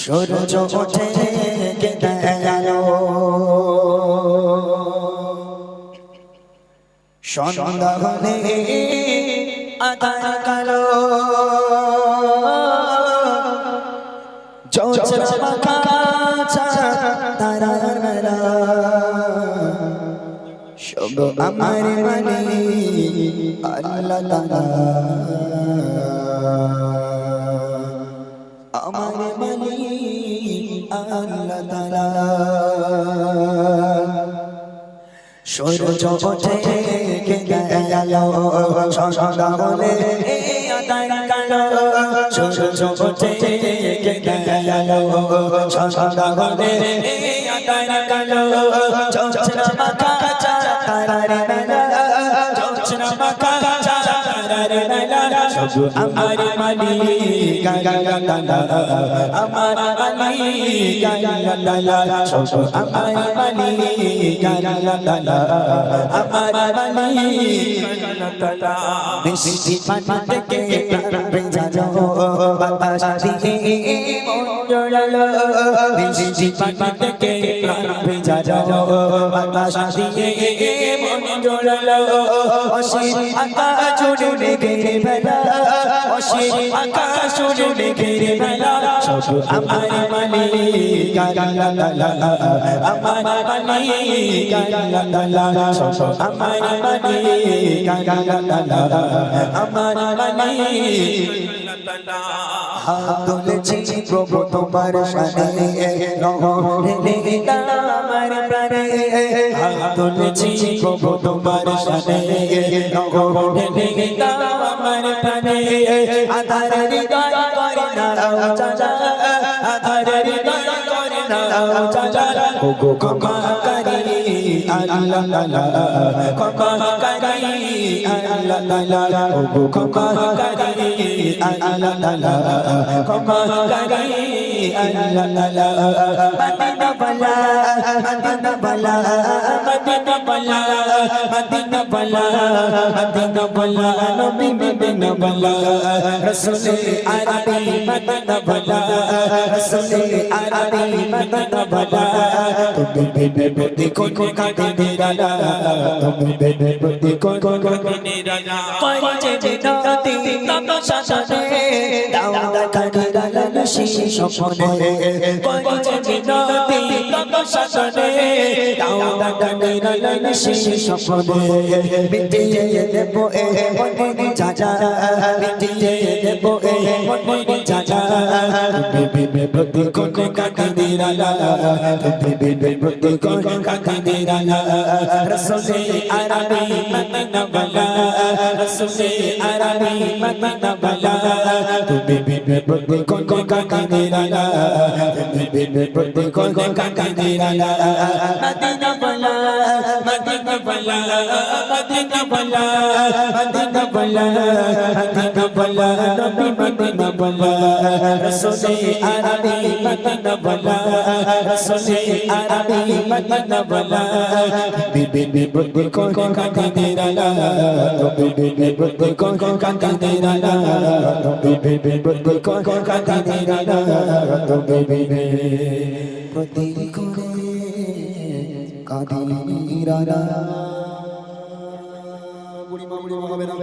সূর্য ওঠে কেটে গেল সন্ধ্যা হলে আধার কালো জোছনা মাখা তারার মেলা সব আমার মালিক আল্লাহ তাআলা আমার মালিক আল্লাহ তাআলা সূর্য ওঠে কেটে গেল সন্ধ্যা হলে আধার কালো সূর্য ওঠে কেটে গেল সন্ধ্যা হলে আধার কালো জোছনা মাখা তারার মেলা জোছনা মাখা তারার মেলা সব আমার মালিক আল্লাহ তাআলা আমার মালিক আল্লাহ তাআলা সব আমার মালিক আল্লাহ তাআলা আমার মালিক আল্লাহ তাআলা মিষ্টি পানি থেকে প্রাণ ভেজালো বাতাস দিয়ে মন জড়ালো মিষ্টি পানি থেকে প্রাণ ভেজালো বাতাস দিয়ে মন জড়ালো অসীম আকাশ জুড়ে ঘিরে বেলা অসীম আকাশ জুড়ে ঘিরে বেলা সব আমার মালিক আল্লাহ তাআলা আমার মালিক আল্লাহ তাআলা সব আমার মালিক আল্লাহ তাআলা আমার মালিক হাত তুলেছি প্রভু তোমার শানে রহমতে আমার প্রাণে হাত তুলেছি প্রভু তোমার শানে রহমতে আমার প্রাণে আধার হৃদয় করে না চাচা আধার হৃদয় করে না চাচা ওগো ক্ষমাকারী আল্লাহ তাআলা ক্ষমাকারী আল্লাহ তাআলা ওগো ক্ষমাকারী আল্লাহ তাআলা ক্ষমাকারী আল্লাহ তাআলা মদিনা বালা মদিনা বালা মদিনা বালা মদিনা বালা মদিনা বালা নবী মদিনা বালা রাসূল আরবি মদিনা বালা রাসূল আরবি মদিনা বালা তুমি বেবে দেখো কাটে নিরালা তুমি বেবে দেখো কাটে নিরালা কই যে বিনতি তত শাসনে দাওদা কাদিরালা নশি স্বপ্নে কই যে বিনতি তত শাসনে দাওদা কাদিরালা নশি স্বপ্নে মিটিয়ে দেবো এ মনে চাচা মিটিয়ে দেবো এ মনে চাচা তুমি বেবে দেখো কাটে নিরালা তুমি বেবে দেখো কাটে নিরালা রাসূল আরবি মদিনা বালা রাসূল আরবি মদিনা বালা তুমি বেবে দেখো কাটে নিরালা তুমি বেবে দেখো কাটে নিরালা মদিনা বালা মদিনা বালা মদিনা বালা মদিনা বালা মদিনা বালা নবী মদিনা বালা রাসূল আরবি মদিনা বালা রাসূল আরবি মদিনা বালা বিবি বিবি কো কাটে নিরালা বিবি বিবি কো কাটে নিরালা বিবি বিবি কো কাটে নিরালা বিবি প্রতি করে কাটে নিরালা বুড়ি মা হবে না